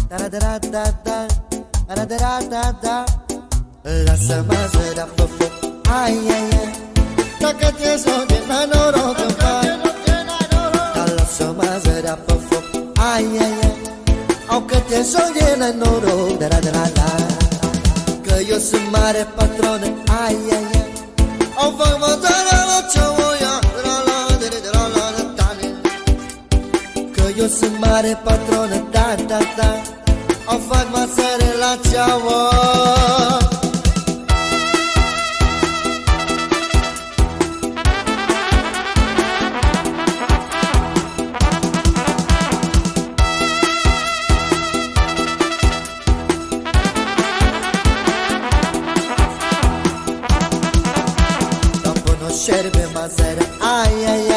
Da-da-da-da-da, da-da-da-da-da. Lasă-mă să dea pe foc, ai, ai, ai. Dacă ți-e sol de la noroc îmi fac. Dar lasă-mă să dea pe foc, ai, ai, ai. Au că ți-e sol de la noroc, da-da-da-da. Că eu sunt mare patronă, ai, ai, ai. Au fac măzara la ce-o-ia, la-la-de-de-la-la-de-tane. Că eu sunt mare patronă, da-da-da. Au fac masare la ceaua. Șerbe mazăre, ai, ai,